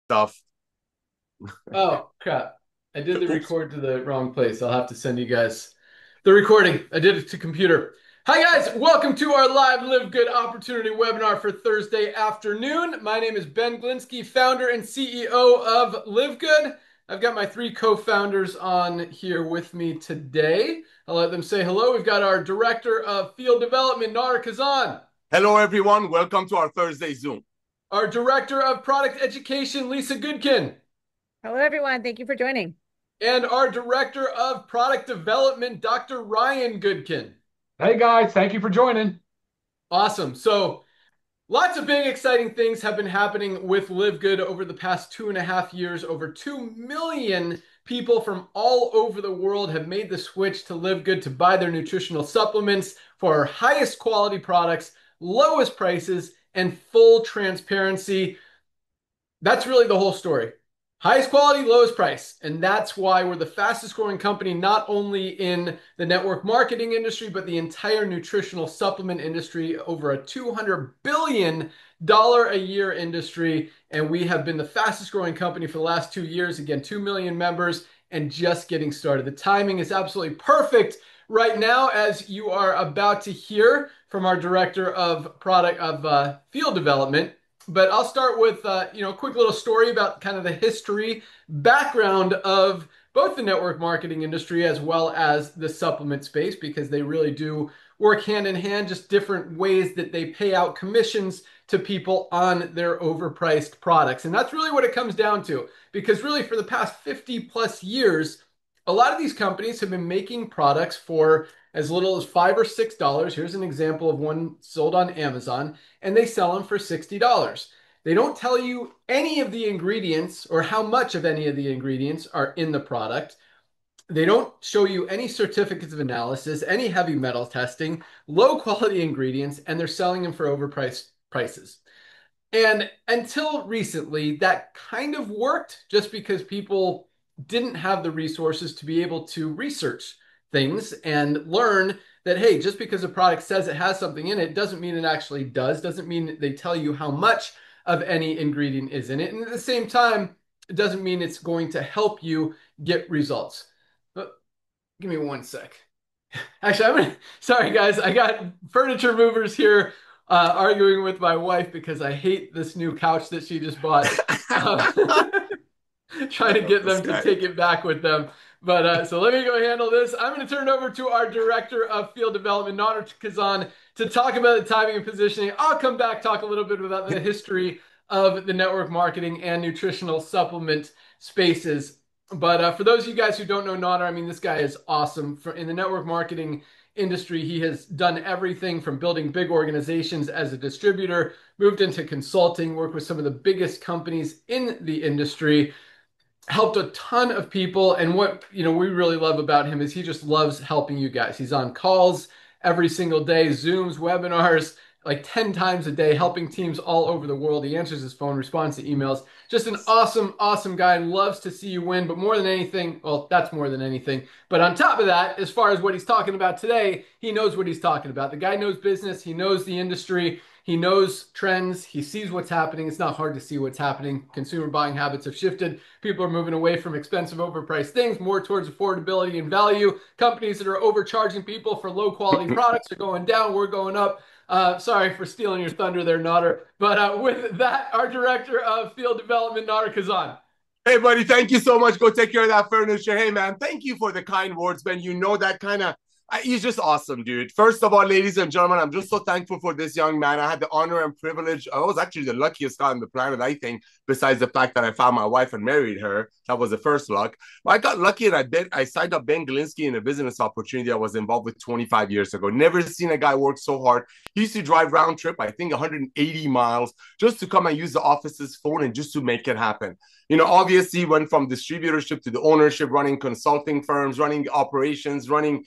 stuff. Oh, crap. I did the record to the wrong place. I'll have to send you guys the recording. I did it to computer. Hi, guys. Welcome to our live Live Good Opportunity webinar for Thursday afternoon. My name is Ben Glinsky, founder and CEO of Live Good. I've got my three co-founders on here with me today. I'll let them say hello. We've got our Director of Field Development, Nara Kazan. Hello, everyone. Welcome to our Thursday Zoom. Our Director of Product Education, Lisa Goodkin. Hello, everyone. Thank you for joining. And our Director of Product Development, Dr. Ryan Goodkin. Hey, guys. Thank you for joining. Awesome. So lots of big, exciting things have been happening with Live Good over the past 2.5 years. Over 2 million people from all over the world have made the switch to Live Good to buy their nutritional supplements for our highest quality products, lowest prices, and full transparency. That's really the whole story. Highest quality, lowest price. And that's why we're the fastest growing company, not only in the network marketing industry, but the entire nutritional supplement industry, over a $200 billion a year industry. And we have been the fastest growing company for the last 2 years. Again, 2 million members and just getting started. The timing is absolutely perfect right now, as you are about to hear from our director of field development. But I'll start with a quick little story about kind of the history, background of both the network marketing industry as well as the supplement space, because they really do work hand in hand, just different ways that they pay out commissions to people on their overpriced products. And that's really what it comes down to, because really for the past 50 plus years, a lot of these companies have been making products for as little as $5 or $6. Here's an example of one sold on Amazon, and they sell them for $60. They don't tell you any of the ingredients or how much of any of the ingredients are in the product. They don't show you any certificates of analysis, any heavy metal testing, low quality ingredients, and they're selling them for overpriced prices. And until recently, that kind of worked just because people didn't have the resources to be able to research things and learn that, hey, just because a product says it has something in it doesn't mean it actually does, doesn't mean they tell you how much of any ingredient is in it. And at the same time, it doesn't mean it's going to help you get results. But give me one sec. Actually, sorry guys, I got furniture movers here arguing with my wife because I hate this new couch that she just bought. Trying to get them to take it back with them. But so let me go handle this. I'm going to turn it over to our Director of Field Development, Nara Kazan, to talk about the timing and positioning. I'll come back, talk a little bit about the history of the network marketing and nutritional supplement spaces. But for those of you guys who don't know Nara, I mean, this guy is awesome. In the network marketing industry, he has done everything from building big organizations as a distributor, moved into consulting, worked with some of the biggest companies in the industry, helped a ton of people. And what we really love about him is he just loves helping you guys. He's on calls every single day, Zooms, webinars, like 10 times a day, helping teams all over the world. He answers his phone, responds to emails. Just an awesome, awesome guy, and loves to see you win. But more than anything, well, that's more than anything. But on top of that, as far as what he's talking about today, he knows what he's talking about. The guy knows business. He knows the industry. He knows trends. He sees what's happening. It's not hard to see what's happening. Consumer buying habits have shifted. People are moving away from expensive, overpriced things, more towards affordability and value. Companies that are overcharging people for low quality products are going down. We're going up. Sorry for stealing your thunder there, Nader. But with that, our Director of Field Development, Nader Kazan. Hey, buddy, thank you so much. Go take care of that furniture. Hey, man, thank you for the kind words, man. You know that kind of he's just awesome, dude. First of all, ladies and gentlemen, I'm just so thankful for this young man. I had the honor and privilege. I was actually the luckiest guy on the planet, I think, besides the fact that I found my wife and married her. That was the first luck. But I got lucky and I signed up Ben Glinsky in a business opportunity I was involved with 25 years ago. Never seen a guy work so hard. He used to drive round trip, I think 180 miles, just to come and use the office's phone and just to make it happen. Obviously went from distributorship to the ownership, running consulting firms, running operations, running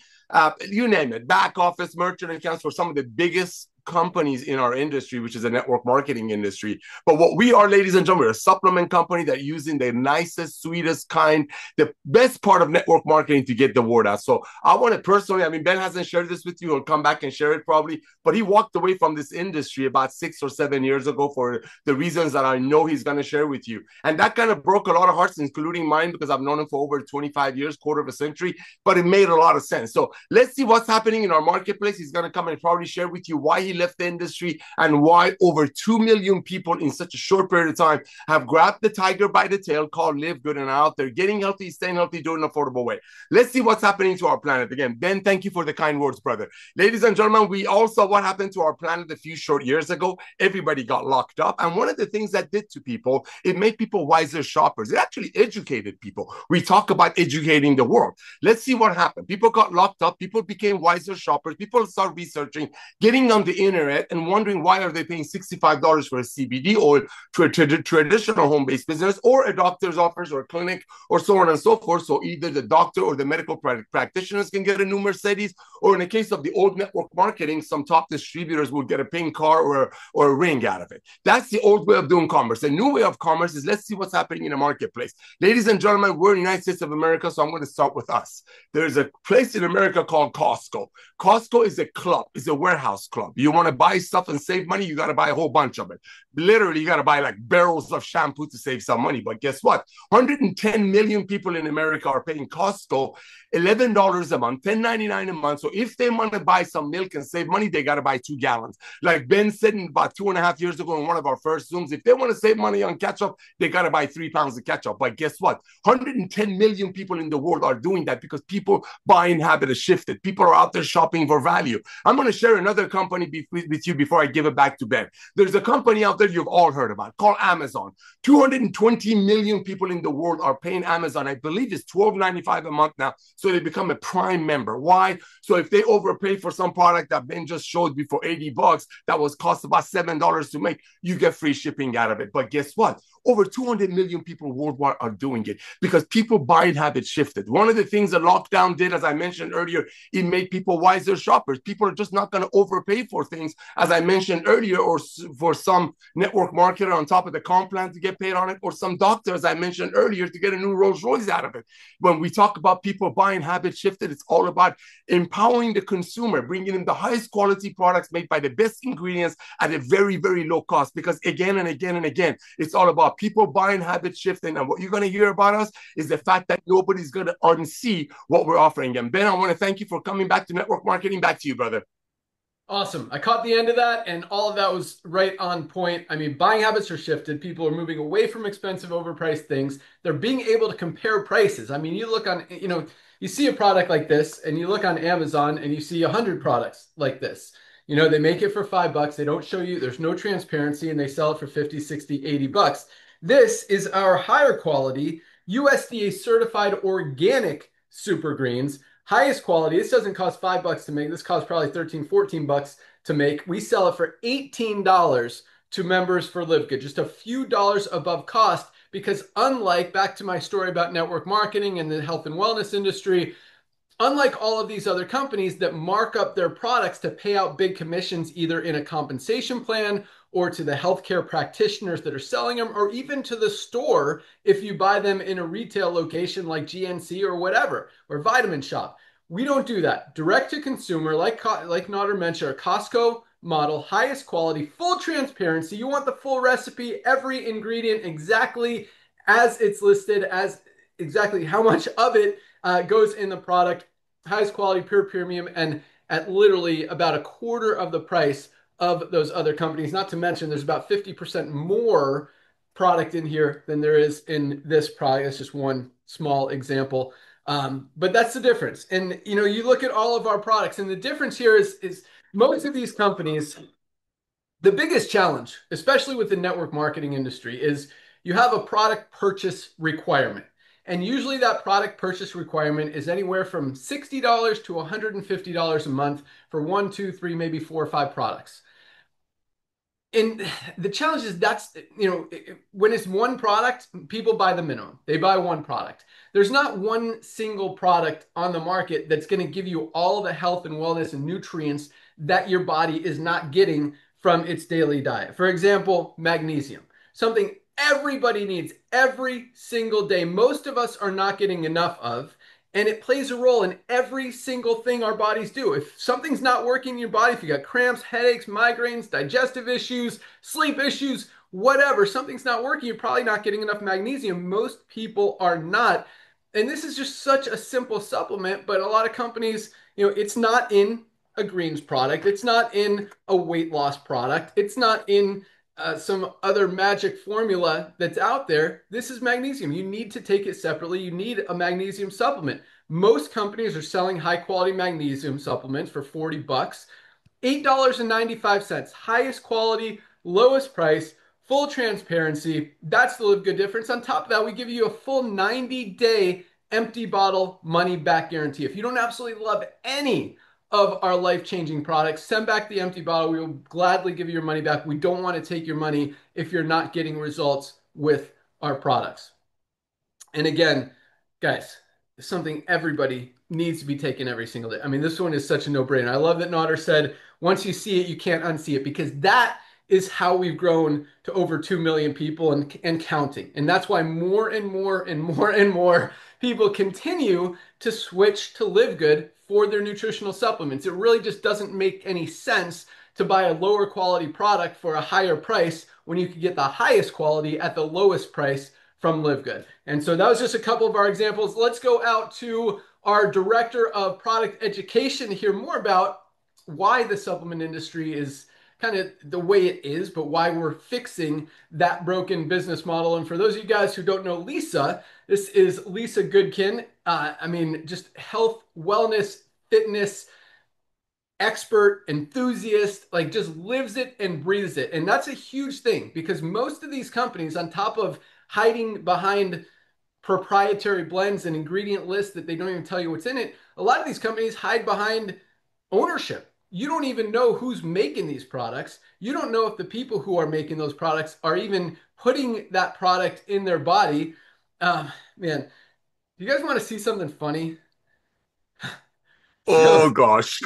you name it, back office, merchant accounts for some of the biggest companies in our industry, which is a network marketing industry. But what we are, ladies and gentlemen, we're a supplement company that using the nicest, sweetest kind, the best part of network marketing to get the word out. So I want to personally, I mean, Ben hasn't shared this with you. He'll come back and share it probably, but he walked away from this industry about 6 or 7 years ago for the reasons that I know he's going to share with you. And that kind of broke a lot of hearts, including mine, because I've known him for over 25 years, quarter of a century, but it made a lot of sense. So let's see what's happening in our marketplace. He's going to come and probably share with you why he left the industry and why over 2 million people in such a short period of time have grabbed the tiger by the tail called Live Good and are out there getting healthy, staying healthy, doing an affordable way. Let's see what's happening to our planet. Again, Ben, thank you for the kind words, brother. Ladies and gentlemen, we all saw what happened to our planet a few short years ago. Everybody got locked up. And one of the things that did to people, it made people wiser shoppers. It actually educated people. We talk about educating the world. Let's see what happened. People got locked up. People became wiser shoppers. People started researching, getting on the internet and wondering why are they paying $65 for a CBD oil to a traditional home-based business or a doctor's office or a clinic or so on and so forth. So either the doctor or the medical practitioners can get a new Mercedes, or in the case of the old network marketing, some top distributors will get a pink car or a ring out of it. That's the old way of doing commerce. The new way of commerce is let's see what's happening in the marketplace. Ladies and gentlemen, we're in the United States of America, so I'm going to start with us. There's a place in America called Costco. Costco is a club, is a warehouse club. You want to buy stuff and save money, you got to buy a whole bunch of it. Literally, you got to buy like barrels of shampoo to save some money. But guess what? 110 million people in America are paying Costco $11 a month, $10.99 a month. So if they want to buy some milk and save money, they got to buy 2 gallons. Like Ben said about 2.5 years ago in one of our first Zooms, if they want to save money on ketchup, they got to buy 3 pounds of ketchup. But guess what? 110 million people in the world are doing that because people buying habit has shifted. People are out there shopping for value. I'm going to share another company with you before I give it back to Ben. There's a company out there you've all heard about called Amazon. 220 million people in the world are paying Amazon. I believe it's $12.95 a month now. So they become a Prime member. Why? So if they overpay for some product that Ben just showed me for $80 that was cost about $7 to make, you get free shipping out of it. But guess what? Over 200 million people worldwide are doing it because people buying habits shifted. One of the things the lockdown did, as I mentioned earlier, it made people wiser shoppers. People are just not going to overpay for things, as I mentioned earlier, or for some network marketer on top of the comp plan to get paid on it, or some doctor, as I mentioned earlier, to get a new Rolls Royce out of it. When we talk about people buying habits shifted, it's all about empowering the consumer, bringing in the highest quality products made by the best ingredients at a very, very low cost. Because again and again and again, it's all about people buying habit shifting. And what you're going to hear about us is the fact that nobody's going to unsee what we're offering. And Ben, I want to thank you for coming back to network marketing. Back to you, brother. Awesome. I caught the end of that, and all of that was right on point. I mean, buying habits are shifted. People are moving away from expensive, overpriced things. They're being able to compare prices. I mean, you look on, you see a product like this, and you look on Amazon, and you see 100 products like this. They make it for $5. They don't show you, there's no transparency, and they sell it for 50, 60, 80 bucks. This is our higher quality, USDA certified organic super greens. Highest quality. This doesn't cost $5 to make. This costs probably 13, 14 bucks to make. We sell it for $18 to members for Live Good, just a few dollars above cost, because unlike, back to my story about network marketing and the health and wellness industry, unlike all of these other companies that mark up their products to pay out big commissions, either in a compensation plan or to the healthcare practitioners that are selling them, or even to the store if you buy them in a retail location like GNC or whatever, or Vitamin Shop. We don't do that. Direct to consumer, like Nader mentioned, our Costco model, highest quality, full transparency. You want the full recipe, every ingredient exactly as it's listed, as exactly how much of it goes in the product, highest quality, pure premium, and at literally about a quarter of the price of those other companies. Not to mention there's about 50% more product in here than there is in this product. That's just one small example. But that's the difference. And you look at all of our products, and the difference here is most of these companies, the biggest challenge, especially with the network marketing industry, is you have a product purchase requirement. And usually that product purchase requirement is anywhere from $60 to $150 a month for 1, 2, 3, maybe 4 or 5 products. And the challenge is that's, when it's one product, people buy the minimum. They buy one product. There's not one single product on the market that's going to give you all the health and wellness and nutrients that your body is not getting from its daily diet. For example, magnesium, something everybody needs every single day. Most of us are not getting enough of, and it plays a role in every single thing our bodies do. If something's not working in your body, if you got cramps, headaches, migraines, digestive issues, sleep issues, whatever, something's not working, you're probably not getting enough magnesium. Most people are not. And this is just such a simple supplement, but a lot of companies, it's not in a greens product. It's not in a weight loss product. It's not in some other magic formula that's out there. This is magnesium. You need to take it separately. You need a magnesium supplement. Most companies are selling high quality magnesium supplements for $40, $8.95, highest quality, lowest price, full transparency. That's the Live Good difference. On top of that, we give you a full 90-day empty bottle money back guarantee. If you don't absolutely love any of our life-changing products, send back the empty bottle. We will gladly give you your money back. We don't want to take your money if you're not getting results with our products. And again, guys, it's something everybody needs to be taking every single day. I mean, this one is such a no-brainer. I love that Nader said, once you see it, you can't unsee it, because that is how we've grown to over 2 million people and counting. And that's why more and more and more and more people continue to switch to Live Good for their nutritional supplements. It really just doesn't make any sense to buy a lower quality product for a higher price when you can get the highest quality at the lowest price from Live Good. And so that was just a couple of our examples. Let's go out to our director of product education to hear more about why the supplement industry is kind of the way it is, but why we're fixing that broken business model. And for those of you guys who don't know Lisa, this is Lisa Goodkin. I mean, just health, wellness, fitness expert, enthusiast, like just lives it and breathes it. And that's a huge thing, because most of these companies, on top of hiding behind proprietary blends and ingredient lists that they don't even tell you what's in it, a lot of these companies hide behind ownership. You don't even know who's making these products. You don't know if the people who are making those products are even putting that product in their body. Man, do you guys want to see something funny? Oh, So gosh.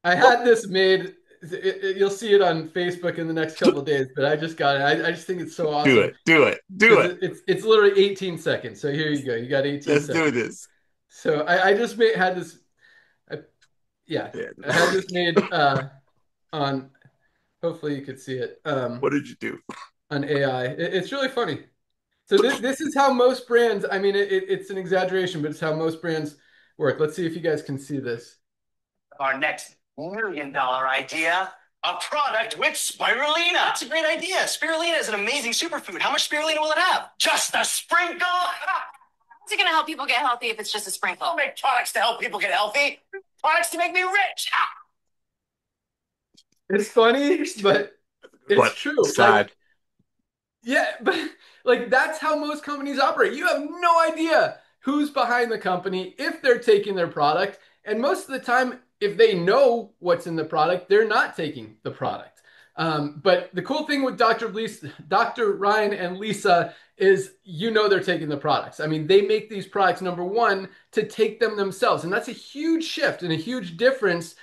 I had this made. You'll see it on Facebook in the next couple of days, but I just got it. I just think it's so awesome. Do it. Because it's literally 18 seconds. So here you go. You got 18 Let's seconds. do this. So I just had this. Yeah, I had this made on. Hopefully you could see it. What did you do? On AI. It's really funny. So this is how most brands. I mean, it's an exaggeration, but it's how most brands work. Let's see if you guys can see this. Our next $1 million idea, a product with spirulina. That's a great idea. Spirulina is an amazing superfood. How much spirulina will it have? Just a sprinkle. How's it going to help people get healthy if it's just a sprinkle? I'll make products to help people get healthy. Products to make me rich. It's funny, but it's true. Sad. Yeah, but like that's how most companies operate. You have no idea who's behind the company, if they're taking their product, and most of the time, if they know what's in the product, they're not taking the product. But the cool thing with Dr. Ryan and Lisa is, they're taking the products. I mean, they make these products, number one, to take them themselves. And that's a huge shift and a huge difference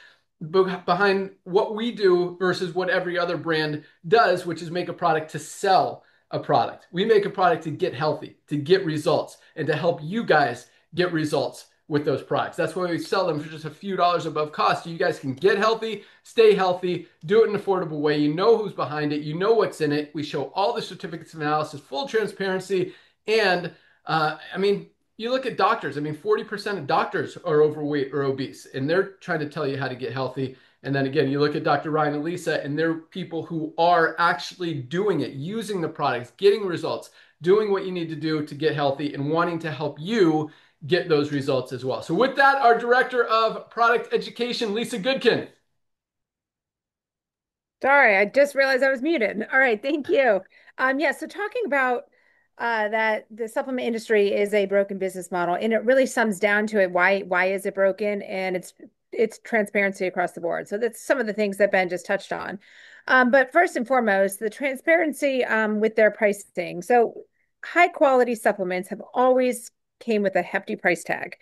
behind what we do versus what every other brand does, which is make a product to sell a product. We make a product to get healthy, to get results, and to help you guys get results with those products. That's why we sell them for just a few dollars above cost. So you guys can get healthy, stay healthy, do it in an affordable way. You know who's behind it. You know what's in it. We show all the certificates of analysis, full transparency. And you look at doctors. 40% of doctors are overweight or obese, and they're trying to tell you how to get healthy. And then again, you look at Dr. Ryan and Lisa, and they're people who are actually doing it, using the products, getting results, doing what you need to do to get healthy, and wanting to help you get those results as well. So with that, our director of product education, Lisa Goodkin. Sorry, I just realized I was muted. All right, thank you. So talking about that the supplement industry is a broken business model, and it really sums down to it. Why is it broken? And it's transparency across the board. So that's some of the things that Ben just touched on. But first and foremost, the transparency with their pricing. So high quality supplements have always came with a hefty price tag.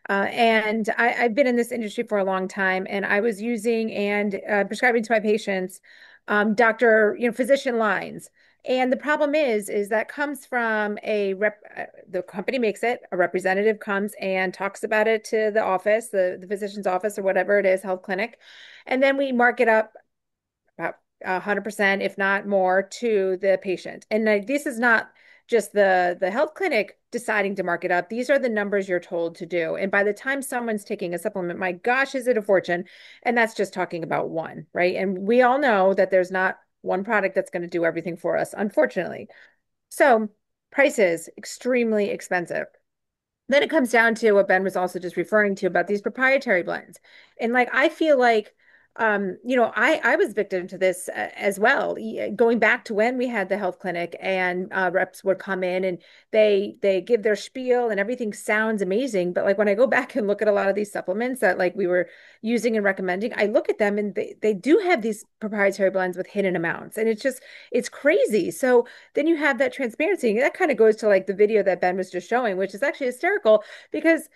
And I've been in this industry for a long time, and I was using and prescribing to my patients physician lines. And the problem is that comes from the company makes it, a representative comes and talks about it to the office, the physician's office or whatever it is, health clinic. And then we mark it up about 100%, if not more, to the patient. And this is not just the health clinic deciding to mark it up. These are the numbers you're told to do. And by the time someone's taking a supplement, my gosh, is it a fortune? And that's just talking about one, right? And we all know that there's not one product that's going to do everything for us, unfortunately. So prices, extremely expensive. Then it comes down to what Ben was also just referring to about these proprietary blends. And like, I feel like, I was victim to this as well. Going back to when we had the health clinic and reps would come in and they give their spiel and everything sounds amazing. But like when I go back and look at a lot of these supplements that like we were using and recommending, I look at them and they do have these proprietary blends with hidden amounts. And it's crazy. So then you have that transparency. And that kind of goes to like the video that Ben was just showing, which is actually hysterical because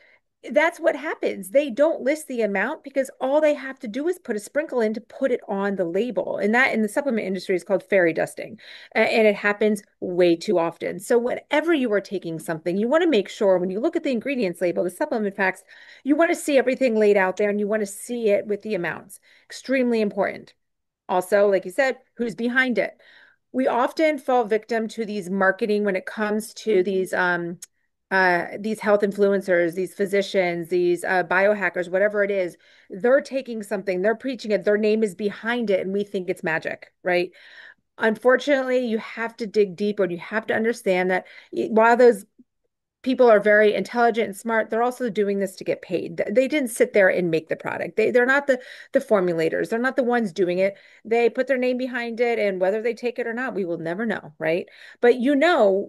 that's what happens. They don't list the amount because all they have to do is put a sprinkle in to put it on the label. And that in the supplement industry is called fairy dusting. And it happens way too often. So whenever you are taking something, you want to make sure when you look at the ingredients label, the supplement facts, you want to see everything laid out there and you want to see it with the amounts. Extremely important. Also, like you said, who's behind it? We often fall victim to these marketing when it comes to these health influencers, these physicians, these biohackers, whatever it is, they're taking something, they're preaching it, their name is behind it, and we think it's magic, right? Unfortunately, you have to dig deeper and you have to understand that while those people are very intelligent and smart, they're also doing this to get paid. They didn't sit there and make the product. They're not the formulators. They're not the ones doing it. They put their name behind it, and whether they take it or not, we will never know, right? But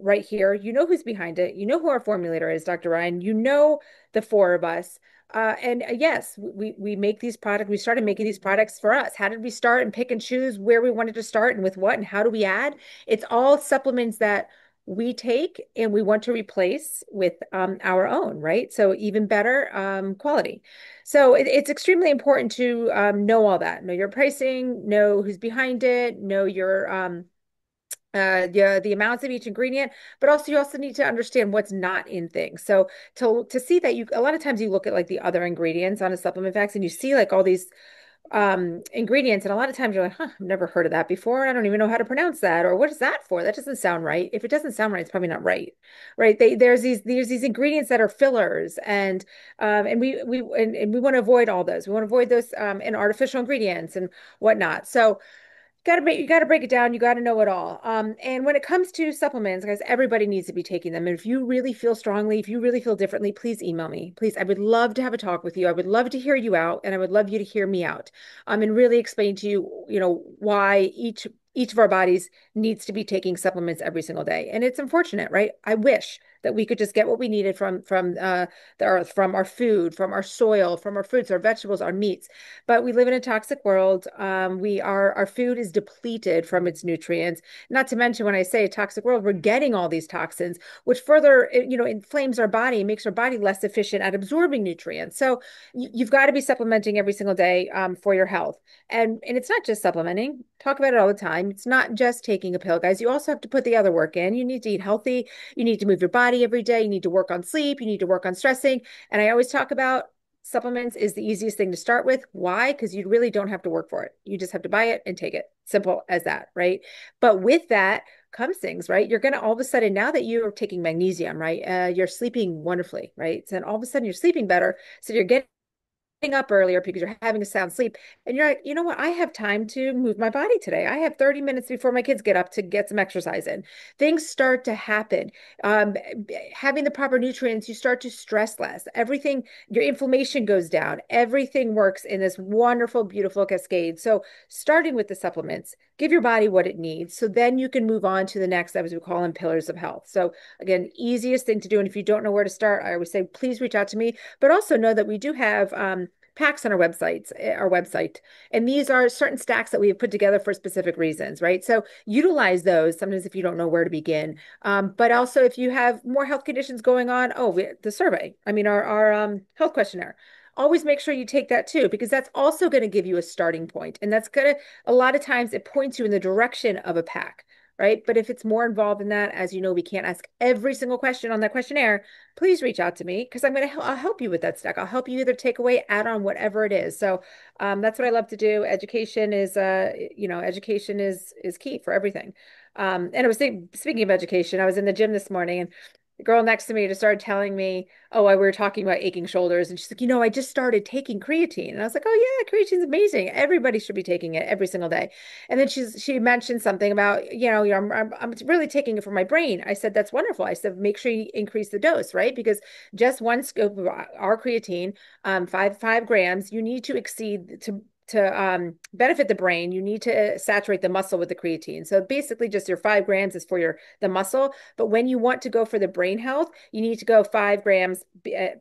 right here, who's behind it. You know who our formulator is, Dr. Ryan. You know the four of us. Yes, we make these products. We started making these products for us. How did we start and pick and choose where we wanted to start and with what and how do we add? It's all supplements that we take and we want to replace with our own, right? So even better quality. So it's extremely important to know all that, know your pricing, know who's behind it, know your the amounts of each ingredient, but also you also need to understand what's not in things. So to see that a lot of times you look at like the other ingredients on a supplement facts and you see like all these ingredients, and a lot of times you're like, I've never heard of that before. I don't even know how to pronounce that, or what is that for? That doesn't sound right. If it doesn't sound right, it's probably not right, right? There's these ingredients that are fillers, and we want to avoid all those. We want to avoid those and artificial ingredients and whatnot. So you got to break it down. You got to know it all. And when it comes to supplements, guys, everybody needs to be taking them. And if you really feel strongly, if you really feel differently, please email me. Please, I would love to have a talk with you. I would love to hear you out, and I would love you to hear me out. And really explain to you, why each of our bodies needs to be taking supplements every single day. And it's unfortunate, right? I wish that we could just get what we needed from the earth, from our food, from our soil, from our fruits, our vegetables, our meats. But we live in a toxic world. Our food is depleted from its nutrients. Not to mention, when I say a toxic world, we're getting all these toxins, which further, inflames our body, makes our body less efficient at absorbing nutrients. So you've got to be supplementing every single day for your health. And it's not just supplementing. Talk about it all the time. It's not just taking a pill, guys. You also have to put the other work in. You need to eat healthy. You need to move your body every day. You need to work on sleep. You need to work on stressing. And I always talk about supplements is the easiest thing to start with. Why? Because you really don't have to work for it. You just have to buy it and take it. Simple as that, right? But with that comes things, right? You're going to all of a sudden, now that you're taking magnesium, right? You're sleeping wonderfully, right? So then all of a sudden you're sleeping better. So you're getting up earlier because you're having a sound sleep, and you're like, you know what, I have time to move my body today. I have 30 minutes before my kids get up to get some exercise in. Things start to happen. Having the proper nutrients, you start to stress less. Everything, your inflammation goes down. Everything works in this wonderful, beautiful cascade. So starting with the supplements, give your body what it needs, so then you can move on to the next, as we call them, pillars of health. So again, easiest thing to do. And if you don't know where to start, I always say, please reach out to me, but also know that we do have packs on our website. And these are certain stacks that we have put together for specific reasons, right? So utilize those sometimes if you don't know where to begin. But also if you have more health conditions going on, the survey, I mean, our health questionnaire. Always make sure you take that too, because that's also going to give you a starting point. And that's going to, a lot of times it points you in the direction of a pack, right? But if it's more involved in that, as you know, we can't ask every single question on that questionnaire. Please reach out to me because I'll help you with that stack. I'll help you either take away, add on, whatever it is. So that's what I love to do. Education is, education is key for everything. And I was speaking of education, I was in the gym this morning and the girl next to me just started telling me, we were talking about aching shoulders. And she's like, I just started taking creatine. And I was like, oh, yeah, creatine's amazing. Everybody should be taking it every single day. And then she mentioned something about, I'm really taking it for my brain. I said, that's wonderful. I said, make sure you increase the dose, right? Because just one scoop of our creatine, 5 grams, you need to exceed to benefit the brain, you need to saturate the muscle with the creatine. So basically just your 5 grams is for the muscle. But when you want to go for the brain health, you need to go 5 grams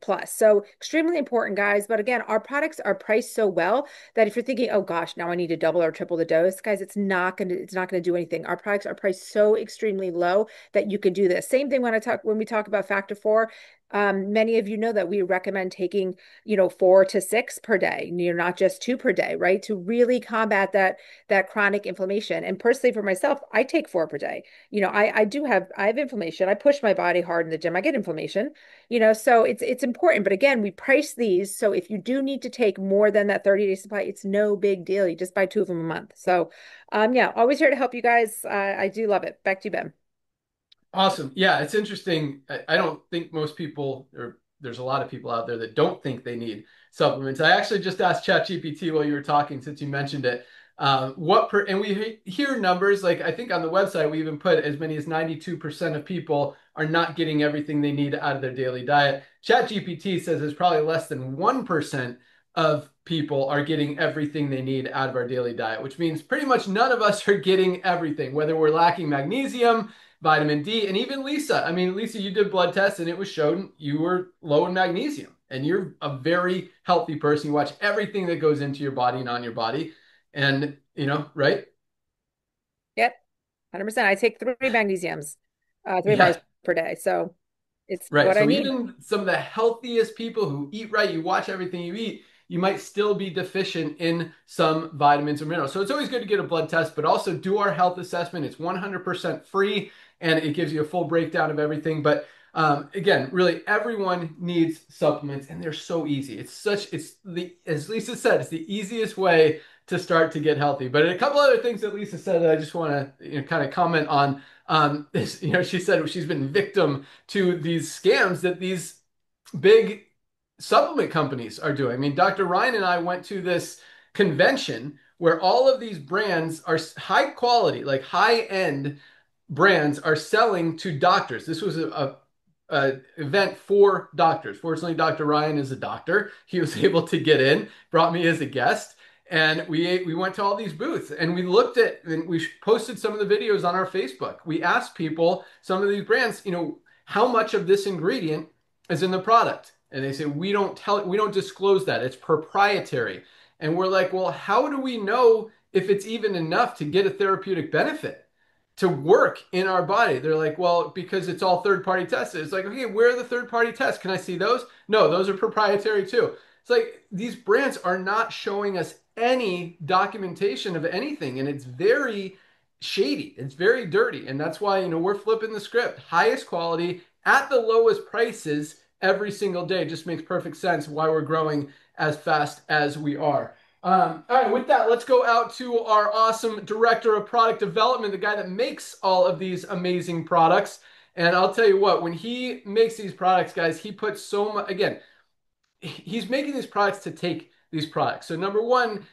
plus. So extremely important, guys. But again, our products are priced so well that if you're thinking, oh gosh, now I need to double or triple the dose, guys, it's not gonna do anything. Our products are priced so extremely low that you can do this. Same thing when we talk about factor 4. Many of you know that we recommend taking, 4 to 6 per day, not just 2 per day, right? To really combat that chronic inflammation. And personally for myself, I take 4 per day. I have inflammation. I push my body hard in the gym. I get inflammation, so it's important. But again, we price these. So if you do need to take more than that 30-day supply, it's no big deal. You just buy 2 of them a month. So always here to help you guys. I do love it. Back to you, Ben. Awesome. Yeah, it's interesting. I don't think most people, or there's a lot of people out there that don't think they need supplements. I actually just asked ChatGPT while you were talking, since you mentioned it, and we hear numbers, like I think on the website, we even put as many as 92% of people are not getting everything they need out of their daily diet. ChatGPT says it's probably less than 1% of people are getting everything they need out of our daily diet, which means pretty much none of us are getting everything, whether we're lacking magnesium, vitamin D, and even Lisa. I mean, Lisa, you did blood tests and it was shown you were low in magnesium, and you're a very healthy person. You watch everything that goes into your body and on your body, and right? Yep, 100%. I take 3 magnesiums, 3 Yeah. bars per day. So it's Right. what I So need. even some of the healthiest people who eat right, you watch everything you eat, you might still be deficient in some vitamins or minerals. So it's always good to get a blood test, but also do our health assessment. It's 100% free and it gives you a full breakdown of everything. But again, really everyone needs supplements and they're so easy. As Lisa said, it's the easiest way to start to get healthy. But a couple other things that Lisa said that I just want to kind of comment on. She said she's been victim to these scams that these big supplement companies are doing. I mean, Dr. Ryan and I went to this convention where all of these brands are high quality, like high end brands are selling to doctors. This was a event for doctors. Fortunately, Dr. Ryan is a doctor. He was able to get in, brought me as a guest. And we went to all these booths and we posted some of the videos on our Facebook. We asked people, some of these brands, how much of this ingredient is in the product? And they say, we don't disclose that. It's proprietary. And we're like, well, how do we know if it's even enough to get a therapeutic benefit to work in our body? They're like, well, because it's all third-party tested. It's like, okay, where are the third-party tests? Can I see those? No, those are proprietary too. It's like these brands are not showing us any documentation of anything, and it's very shady. It's very dirty, and that's why we're flipping the script. Highest quality at the lowest prices every single day. It just makes perfect sense why we're growing as fast as we are. All right, with that, let's go out to our awesome director of product development, the guy that makes all of these amazing products. And I'll tell you what, when he makes these products, guys, he puts so much, again, he's making these products to take these products. So number one,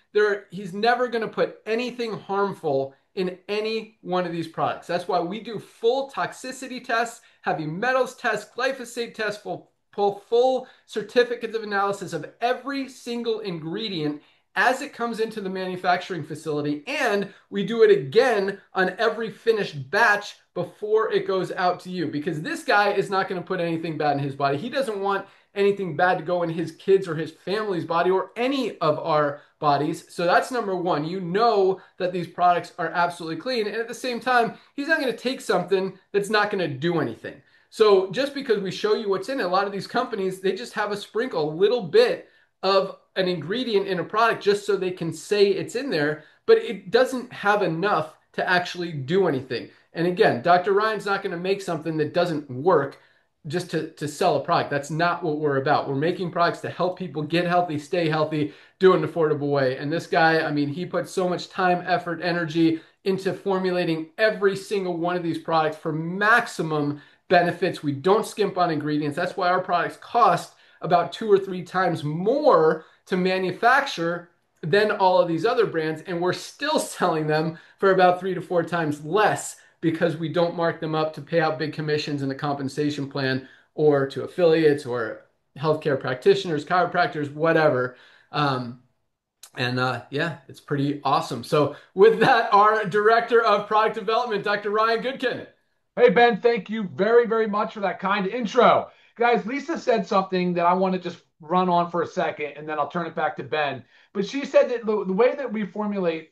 he's never going to put anything harmful in any one of these products. That's why we do full toxicity tests, heavy metals tests, glyphosate tests, full certificates of analysis of every single ingredient as it comes into the manufacturing facility. And we do it again on every finished batch before it goes out to you, because this guy is not going to put anything bad in his body. He doesn't want anything bad to go in his kids or his family's body or any of our bodies. So that's number one. You know that these products are absolutely clean. And at the same time, he's not going to take something that's not going to do anything. So just because we show you what's in it, a lot of these companies, they just have a sprinkle, a little bit of an ingredient in a product just so they can say it's in there, but it doesn't have enough to actually do anything. And again, Dr. Ryan's not going to make something that doesn't work just to sell a product. That's not what we're about. We're making products to help people get healthy, stay healthy, do it in an affordable way. And this guy, I mean, he put so much time, effort, energy into formulating every single one of these products for maximum benefits. We don't skimp on ingredients. That's why our products cost about 2 or 3 times more to manufacture than all of these other brands, and we're still selling them for about 3 to 4 times less because we don't mark them up to pay out big commissions in the compensation plan or to affiliates or healthcare practitioners, chiropractors, whatever. Yeah, it's pretty awesome. So with that, our director of product development, Dr. Ryan Goodkin. Hey, Ben, thank you very, very much for that kind intro. Guys, Lisa said something that I want to just run on for a second, and then I'll turn it back to Ben. But she said that the way that we formulate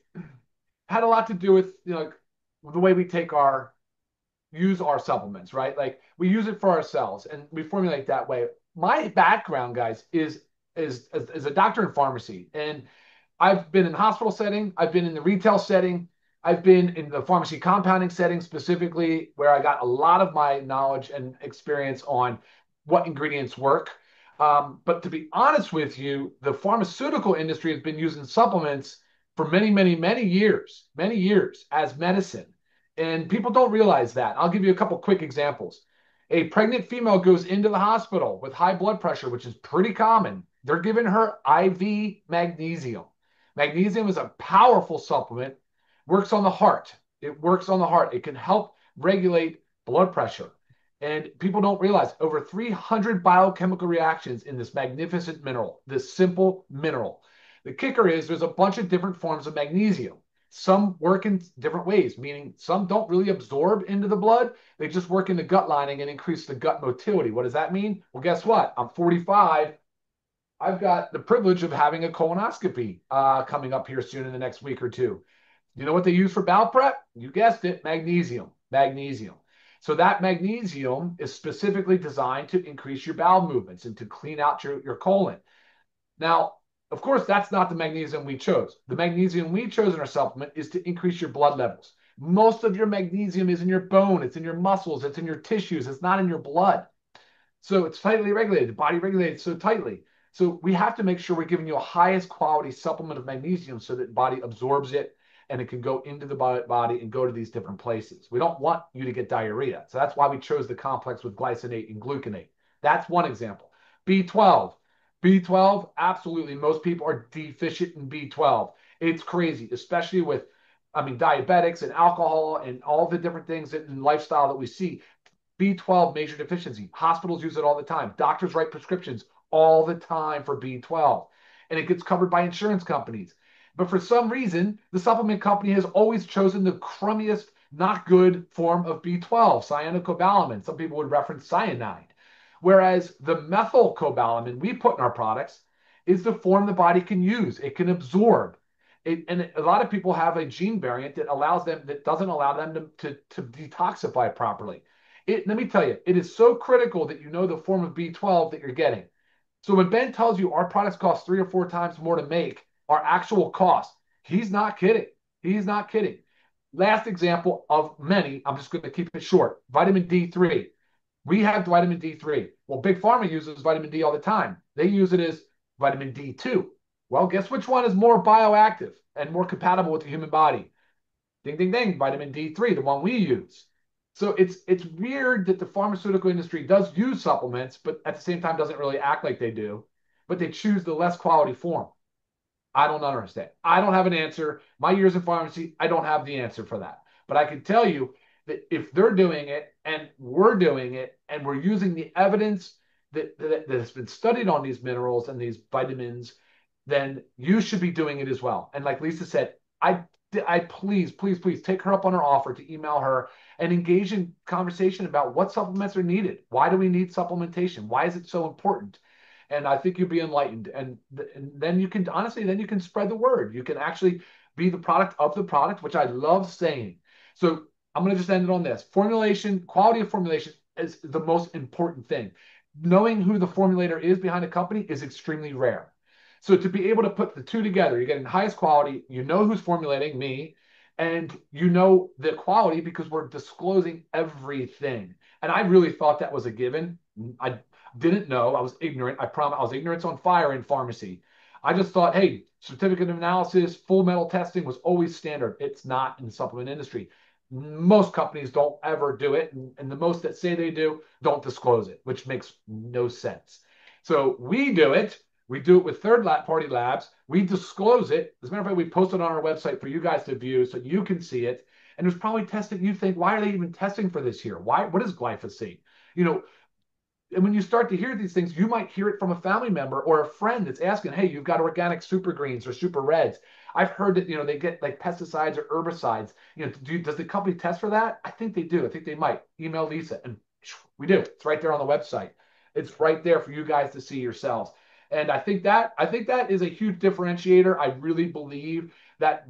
had a lot to do with, you know, the way we use our supplements, right? Like we use it for ourselves and we formulate that way. My background, guys, is a doctor in pharmacy, and I've been in the hospital setting, I've been in the retail setting, I've been in the pharmacy compounding setting specifically, where I got a lot of my knowledge and experience on what ingredients work. But to be honest with you, the pharmaceutical industry has been using supplements for many, many, many years as medicine. And people don't realize that. I'll give you a couple quick examples. A pregnant female goes into the hospital with high blood pressure, which is pretty common. They're giving her IV magnesium. Magnesium is a powerful supplement, works on the heart. It works on the heart. It can help regulate blood pressure. And people don't realize over 300 biochemical reactions in this magnificent mineral, this simple mineral. The kicker is there's a bunch of different forms of magnesium. Some work in different ways, meaning some don't really absorb into the blood. They just work in the gut lining and increase the gut motility. What does that mean? Well, guess what? I'm 45. I've got the privilege of having a colonoscopy coming up here soon in the next week or two. You know what they use for bowel prep? You guessed it, magnesium. Magnesium. So that magnesium is specifically designed to increase your bowel movements and to clean out your colon. Now, of course, that's not the magnesium we chose. The magnesium we chose in our supplement is to increase your blood levels. Most of your magnesium is in your bone, it's in your muscles, it's in your tissues, it's not in your blood. So it's tightly regulated, the body regulates so tightly. So we have to make sure we're giving you a highest quality supplement of magnesium so that the body absorbs it and it can go into the body and go to these different places. We don't want you to get diarrhea. So that's why we chose the complex with glycinate and gluconate. That's one example. B12. B12, absolutely. Most people are deficient in B12. It's crazy, especially with, diabetics and alcohol and all the different things in lifestyle that we see. B12 major deficiency. Hospitals use it all the time. Doctors write prescriptions all the time for B12. And it gets covered by insurance companies. But for some reason, the supplement company has always chosen the crummiest, not good form of B12, cyanocobalamin. Some people would reference cyanide. Whereas the methylcobalamin we put in our products is the form the body can use. It can absorb. And a lot of people have a gene variant that doesn't allow them to detoxify properly. Let me tell you, it is so critical that you know the form of B12 that you're getting. So when Ben tells you our products cost 3 or 4 times more to make, our actual cost, he's not kidding. He's not kidding. Last example of many, I'm just going to keep it short. Vitamin D3. We have vitamin D3. Well, Big Pharma uses vitamin D all the time. They use it as vitamin D2. Well, guess which one is more bioactive and more compatible with the human body? Ding, ding, ding, vitamin D3, the one we use. So it's weird that the pharmaceutical industry does use supplements, but at the same time doesn't really act like they do, but they choose the less quality form. I don't understand. I don't have an answer. My years in pharmacy, I don't have the answer for that. But I can tell you that if they're doing it and we're doing it and we're using the evidence that has been studied on these minerals and these vitamins, then you should be doing it as well. And like Lisa said, I please take her up on her offer to email her and engage in conversation about what supplements are needed. Why do we need supplementation? Why is it so important? And I think you'll be enlightened. And then you can, honestly, then you can spread the word. You can actually be the product of the product, which I love saying. So I'm going to just end it on this. Formulation, quality of formulation is the most important thing. Knowing who the formulator is behind a company is extremely rare. So to be able to put the two together, you're getting the highest quality, you know who's formulating, me, and you know the quality because we're disclosing everything. And I really thought that was a given. I didn't know. I was ignorant. I promise. I was ignorance on fire in pharmacy. I just thought, hey, certificate of analysis, full metal testing was always standard. It's not in the supplement industry. Most companies don't ever do it. And the most that say they do don't disclose it, which makes no sense. So we do it. We do it with third-party labs. We disclose it. As a matter of fact, we post it on our website for you guys to view so you can see it. And there's probably testing. You think, why are they even testing for this here? Why? What is glyphosate? You know, and when you start to hear these things, you might hear it from a family member or a friend that's asking, hey, you've got organic super greens or super reds. I've heard that, you know, they get like pesticides or herbicides. You know, does the company test for that? I think they do. I think they might. Email Lisa, and we do. It's right there on the website. It's right there for you guys to see yourselves. And I think that is a huge differentiator. I really believe that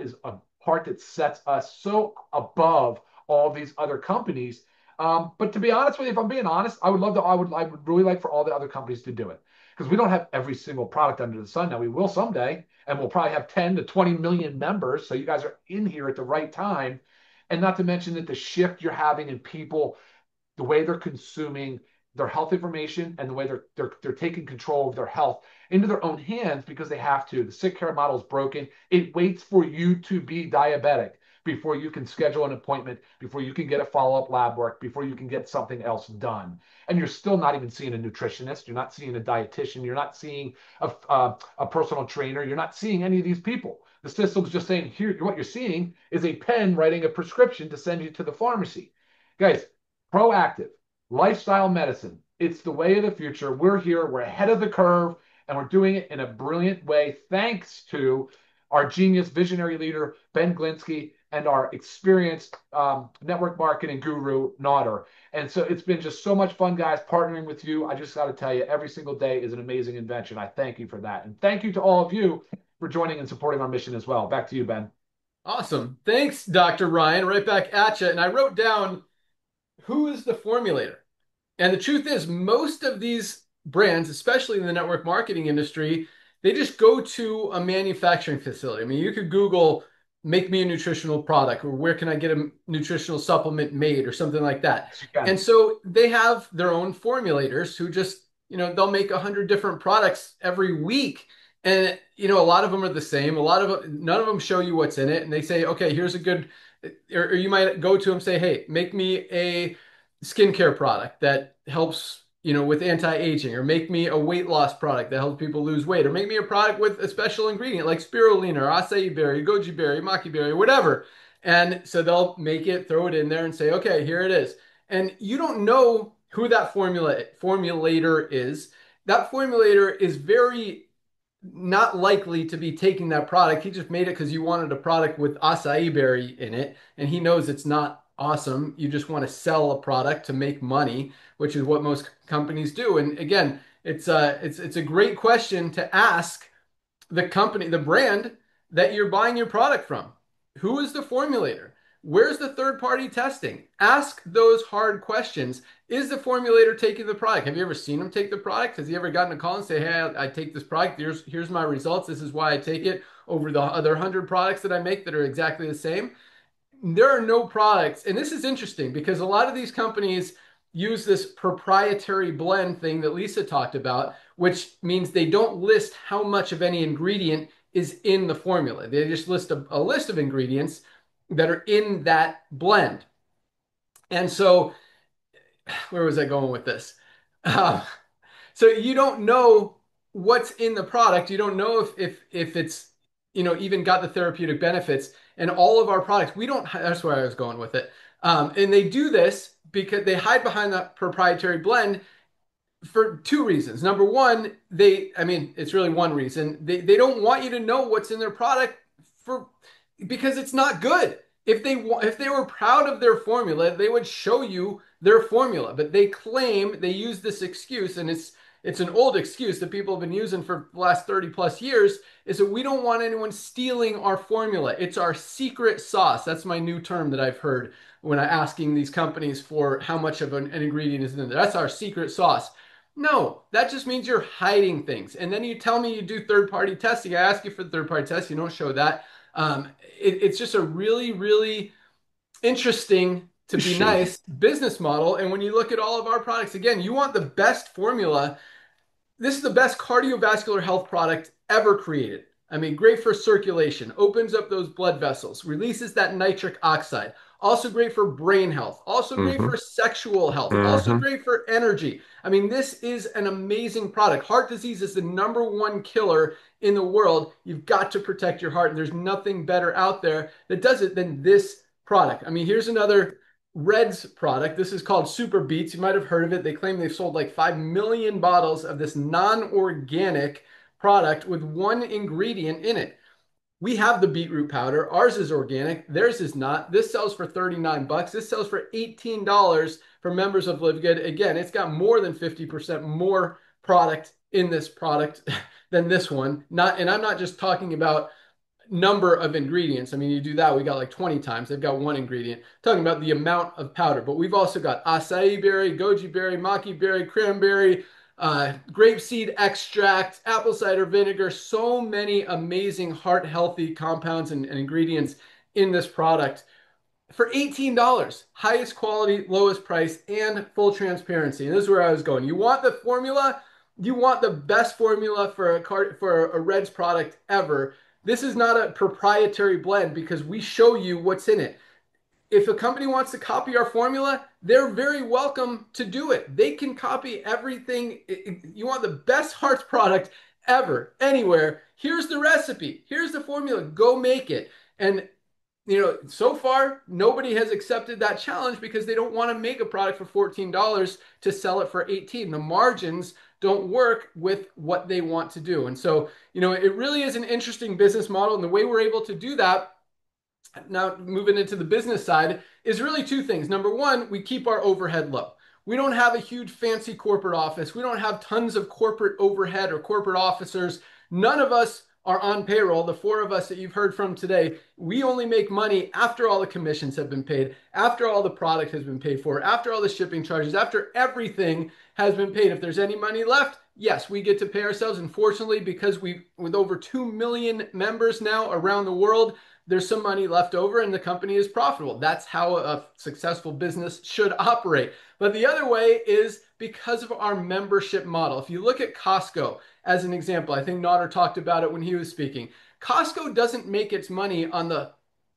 is a part that sets us so above all these other companies. But to be honest with you, if I'm being honest, I would really like for all the other companies to do it, because we don't have every single product under the sun. Now we will someday, and we'll probably have 10 to 20 million members. So you guys are in here at the right time. And not to mention that the shift you're having in people, the way they're consuming their health information and the way they're taking control of their health into their own hands because they have to. The sick care model is broken. It waits for you to be diabetic before you can schedule an appointment, before you can get a follow-up lab work, before you can get something else done. And you're still not even seeing a nutritionist. You're not seeing a dietitian. You're not seeing a personal trainer. You're not seeing any of these people. The system's just saying, here, what you're seeing is a pen writing a prescription to send you to the pharmacy. Guys, proactive lifestyle medicine. It's the way of the future. We're here. We're ahead of the curve, and we're doing it in a brilliant way thanks to our genius visionary leader, Ben Glinsky, and our experienced network marketing guru, Nodder. And so it's been just so much fun, guys, partnering with you. I just got to tell you, every single day is an amazing invention. I thank you for that. And thank you to all of you for joining and supporting our mission as well. Back to you, Ben. Awesome. Thanks, Dr. Ryan. Right back at you. And I wrote down, who is the formulator? And the truth is, most of these brands, especially in the network marketing industry, they just go to a manufacturing facility. I mean, you could Google, make me a nutritional product, or where can I get a nutritional supplement made, or something like that. And so they have their own formulators who just, you know, they'll make 100 different products every week. And, you know, a lot of them are the same. None of them show you what's in it. And they say, okay, here's a good, or you might go to them and say, hey, make me a skincare product that helps, you know, with anti-aging, or make me a weight loss product that helps people lose weight, or make me a product with a special ingredient like spirulina or acai berry, goji berry, maki berry, whatever. And so they'll make it, throw it in there and say, okay, here it is. And you don't know who that formulator is. That formulator is very not likely to be taking that product. He just made it because you wanted a product with acai berry in it, and he knows it's not awesome. You just want to sell a product to make money, which is what most companies do. And again, it's a great question to ask the company, the brand that you're buying your product from. Who is the formulator? Where's the third-party testing? Ask those hard questions. Is the formulator taking the product? Have you ever seen him take the product? Has he ever gotten a call and say, hey, I take this product. Here's my results. This is why I take it over the other 100 products that I make that are exactly the same? There are no products. And this is interesting because a lot of these companies use this proprietary blend thing that Lisa talked about, which means they don't list how much of any ingredient is in the formula. They just list a list of ingredients that are in that blend. And so, where was I going with this? So you don't know what's in the product. You don't know if it's, you know, even got the therapeutic benefits. And all of our products, we don't, that's where I was going with it. And they do this because they hide behind the proprietary blend for two reasons. Number one, it's really one reason. They don't want you to know what's in their product because it's not good. If they were proud of their formula, they would show you their formula. But they claim, they use this excuse, and it's an old excuse that people have been using for the last 30 plus years, is that we don't want anyone stealing our formula. It's our secret sauce. That's my new term that I've heard when I'm asking these companies for how much of an ingredient is in there. That's our secret sauce. No, that just means you're hiding things. And then you tell me you do third-party testing. I ask you for the third-party test. You don't show that. It's just a really, really interesting, to be nice, business model. And when you look at all of our products, again, you want the best formula. This is the best cardiovascular health product ever created. I mean, great for circulation, opens up those blood vessels, releases that nitric oxide. Also great for brain health, also great for sexual health, also great for energy. I mean, this is an amazing product. Heart disease is the #1 killer in the world. You've got to protect your heart, and there's nothing better out there that does it than this product. I mean, here's another Red's product. This is called Super Beets. You might have heard of it. They claim they've sold like 5 million bottles of this non-organic product with one ingredient in it. We have the beetroot powder. Ours is organic. Theirs is not. This sells for 39 bucks. This sells for $18 for members of LiveGood. Again, it's got more than 50% more product in this product than this one. And I'm not just talking about number of ingredients. I mean, you do that, we got like 20 times. They've got one ingredient. Talking about the amount of powder. But we've also got acai berry, goji berry, maki berry, cranberry, grapeseed extract, apple cider vinegar. So many amazing heart healthy compounds and ingredients in this product for $18. Highest quality, lowest price, and full transparency. And this is where I was going. You want the formula? You want the best formula for a Red's product ever. This is not a proprietary blend because we show you what's in it. If a company wants to copy our formula, they're very welcome to do it. They can copy everything. You want the best hearts product ever, anywhere. Here's the recipe. Here's the formula. Go make it. And so far, nobody has accepted that challenge because they don't want to make a product for $14 to sell it for $18. The margins don't work with what they want to do. And so, it really is an interesting business model. And the way we're able to do that, now moving into the business side, is really two things. Number one, we keep our overhead low. We don't have a huge fancy corporate office. We don't have tons of corporate overhead or corporate officers. None of us are on payroll. The four of us that you've heard from today, we only make money after all the commissions have been paid, after all the product has been paid for, after all the shipping charges, after everything has been paid. If there's any money left, yes, we get to pay ourselves. And fortunately, because with over 2 million members now around the world, there's some money left over and the company is profitable. That's how a successful business should operate. But the other way is because of our membership model. If you look at Costco as an example, I think Nader talked about it when he was speaking. Costco doesn't make its money on the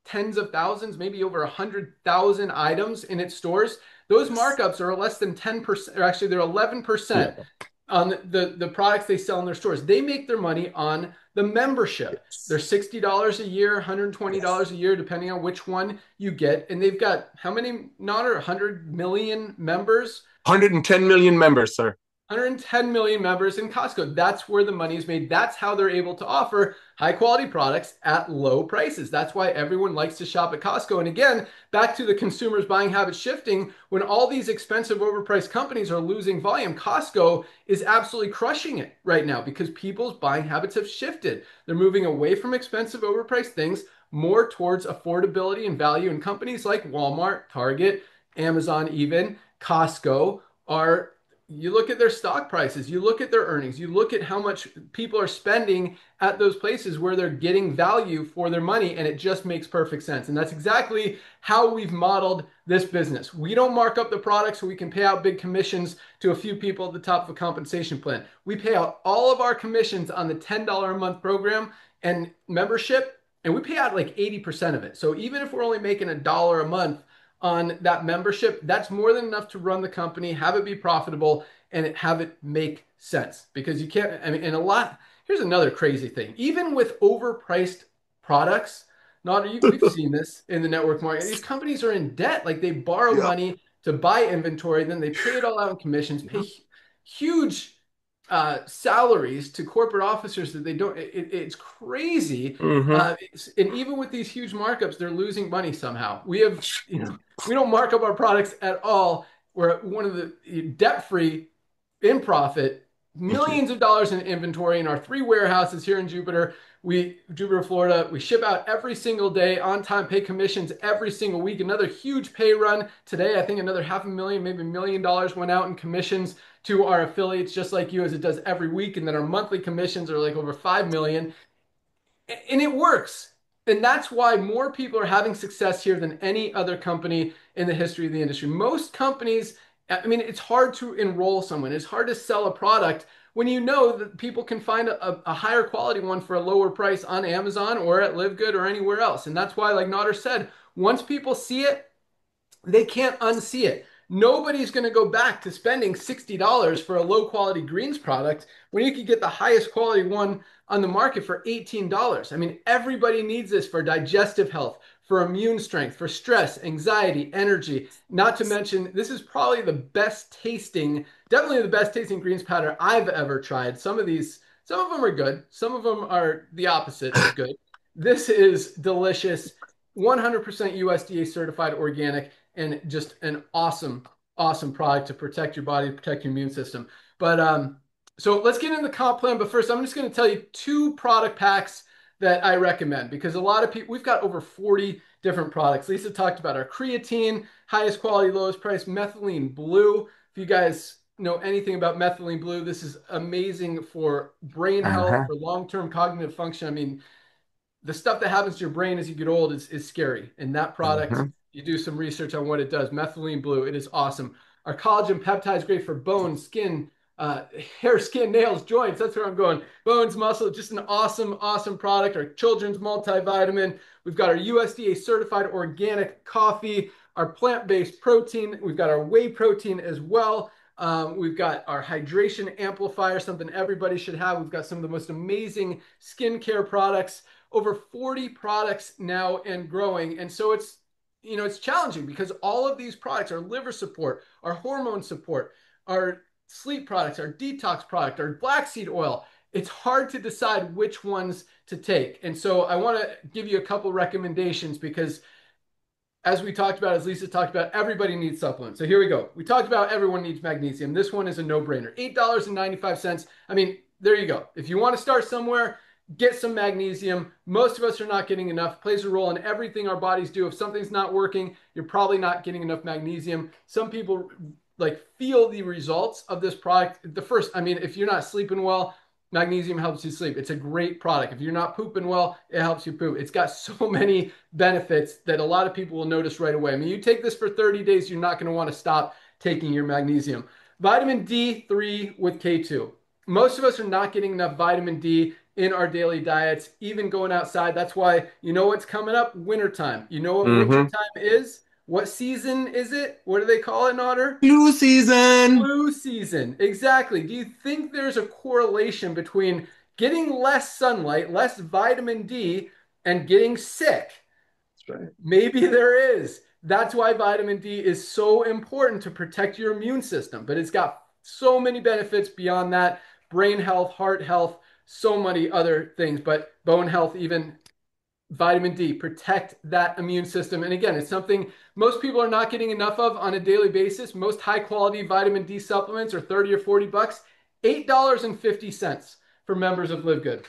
tens of thousands, maybe over 100,000 items in its stores. Those markups are less than 10%, or actually they're 11%. On the products they sell in their stores. They make their money on the membership. They're $60 a year, $120 a year, depending on which one you get. And they've got how many, Nader? 100 million members? 110 million members, sir. 110 million members in Costco. That's where the money is made. That's how they're able to offer high quality products at low prices. That's why everyone likes to shop at Costco. And again, back to the consumers' buying habits shifting, when all these expensive overpriced companies are losing volume, Costco is absolutely crushing it right now because people's buying habits have shifted. They're moving away from expensive overpriced things more towards affordability and value. And companies like Walmart, Target, Amazon, even Costco are, you look at their stock prices, you look at their earnings, you look at how much people are spending at those places where they're getting value for their money, and it just makes perfect sense. And that's exactly how we've modeled this business. We don't mark up the product so we can pay out big commissions to a few people at the top of a compensation plan. We pay out all of our commissions on the $10 a month program and membership, and we pay out like 80% of it. So even if we're only making $1 a month on that membership, that's more than enough to run the company, have it be profitable, and have it make sense. Because you can't, I mean, and here's another crazy thing. Even with overpriced products, we've seen this in the network market, these companies are in debt. Like they borrow money to buy inventory, then they pay it all out in commissions, pay huge salaries to corporate officers that they don't, it's crazy. And even with these huge markups, they're losing money somehow. We don't mark up our products at all. We're one of the debt-free, in profit, millions of dollars in inventory in our 3 warehouses here in Jupiter, Florida. We ship out every single day, on time, pay commissions every single week. Another huge pay run today. I think another $500,000, maybe $1 million went out in commissions to our affiliates, just like you, as it does every week. And then our monthly commissions are like over 5 million. And it works. And that's why more people are having success here than any other company in the history of the industry. Most companies, I mean, it's hard to enroll someone. It's hard to sell a product when you know that people can find a higher quality one for a lower price on Amazon or at LiveGood or anywhere else. And that's why, like Nader said, once people see it, they can't unsee it. Nobody's going to go back to spending $60 for a low quality greens product when you could get the highest quality one on the market for $18. I mean, everybody needs this for digestive health, for immune strength, for stress, anxiety, energy. Not to mention, this is probably the best tasting, definitely the best tasting greens powder I've ever tried. Some of them are good. Some of them are the opposite of good. This is delicious, 100% USDA certified organic, and just an awesome product to protect your body, protect your immune system. But so let's get into the comp plan. But first, I'm just going to tell you 2 product packs that I recommend, because a lot of people, we've got over 40 different products. Lisa talked about our creatine, highest quality, lowest price, methylene blue. If you guys know anything about methylene blue, this is amazing for brain health, for long-term cognitive function. I mean, the stuff that happens to your brain as you get old is scary. And that product, you do some research on what it does. Methylene blue, it is awesome. Our collagen peptide is great for bones, skin, hair, skin, nails, joints. That's where I'm going. Bones, muscle, just an awesome product. Our children's multivitamin. We've got our USDA certified organic coffee, our plant-based protein. We've got our whey protein as well. We've got our hydration amplifier, something everybody should have. We've got some of the most amazing skincare products, over 40 products now and growing. And so it's challenging because all of these products, our liver support, our hormone support, our sleep products, our detox product, our black seed oil, it's hard to decide which ones to take. And so I want to give you a couple recommendations because, as we talked about, as Lisa talked about, everybody needs supplements. So here we go. We talked about everyone needs magnesium. This one is a no-brainer. $8.95. I mean, there you go. If you want to start somewhere, get some magnesium. Most of us are not getting enough. It plays a role in everything our bodies do. If something's not working, you're probably not getting enough magnesium. Some people feel the results of this product. If you're not sleeping well, magnesium helps you sleep. It's a great product. If you're not pooping well, it helps you poop. It's got so many benefits that a lot of people will notice right away. I mean, you take this for 30 days, you're not going to want to stop taking your magnesium. Vitamin D3 with K2. Most of us are not getting enough vitamin D in our daily diets, even going outside. That's why, you know what's coming up? Wintertime. You know what wintertime is? What season is it? What do they call it, Nader? Flu season. Flu season. Exactly. Do you think there's a correlation between getting less sunlight, less vitamin D, and getting sick? That's right. Maybe there is. That's why vitamin D is so important to protect your immune system. But it's got so many benefits beyond that. Brain health, heart health, so many other things, but bone health, even vitamin D, protect that immune system. And again, it's something most people are not getting enough of on a daily basis. Most high quality vitamin D supplements are 30 or 40 bucks, $8.50 for members of LiveGood.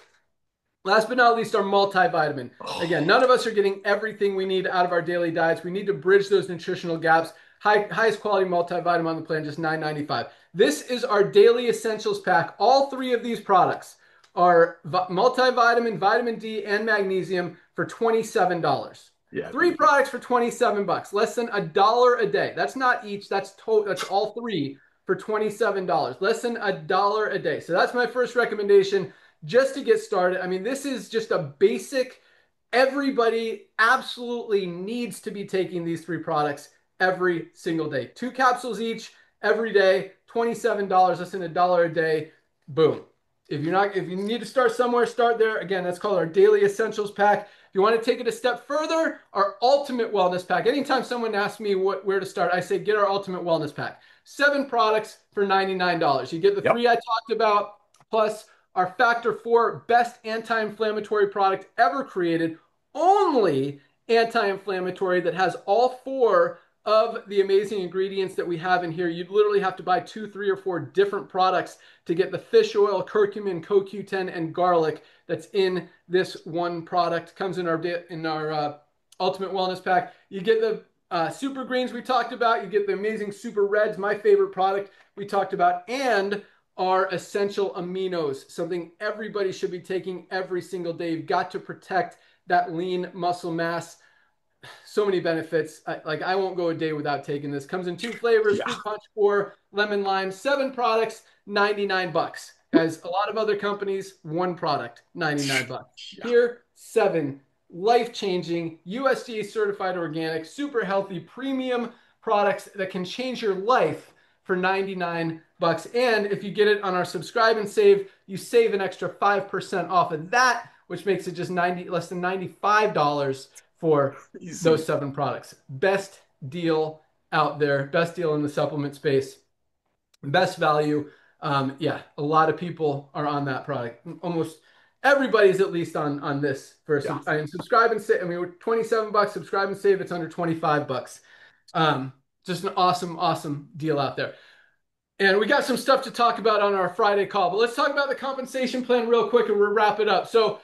Last but not least, our multivitamin. Again, none of us are getting everything we need out of our daily diets. We need to bridge those nutritional gaps. Highest quality multivitamin on the plan, just $9.95. This is our daily essentials pack. All 3 of these products are multivitamin, vitamin D, and magnesium for $27. Yeah, 3 products for 27 bucks, less than $1 a day. That's not each, that's all 3 for $27, less than $1 a day. So that's my first recommendation just to get started. I mean, this is just a basic, everybody absolutely needs to be taking these 3 products every single day. 2 capsules each every day, $27, less than $1 a day. Boom. If you need to start somewhere, start there. Again, that's called our daily essentials pack. If you want to take it a step further, our ultimate wellness pack. Anytime someone asks me where to start, I say get our ultimate wellness pack. 7 products for $99. You get the 3 I talked about, plus our Factor 4 best anti-inflammatory product ever created. Only anti-inflammatory that has all 4 of the amazing ingredients that we have in here. You'd literally have to buy 2, 3, or 4 different products to get the fish oil, curcumin, CoQ10, and garlic that's in this one product. Comes in our Ultimate Wellness Pack. You get the super greens we talked about. You get the amazing super reds, my favorite product we talked about, and our essential aminos, something everybody should be taking every single day. You've got to protect that lean muscle mass. So many benefits. I won't go a day without taking this. Comes in 2 flavors, fruit punch or lemon lime. 7 products, $99. Guys, a lot of other companies, 1 product, $99. Here, 7 life-changing, USDA certified organic, super healthy, premium products that can change your life for $99. And if you get it on our subscribe and save, you save an extra 5% off of that, which makes it just less than $95 for those 7 products. Best deal out there. Best deal in the supplement space. Best value. Yeah, a lot of people are on that product. Almost everybody's at least on this. And subscribe and save. I mean, we're $27. Subscribe and save. It's under $25. Just an awesome, awesome deal out there. And we got some stuff to talk about on our Friday call, but let's talk about the compensation plan real quick and we'll wrap it up. So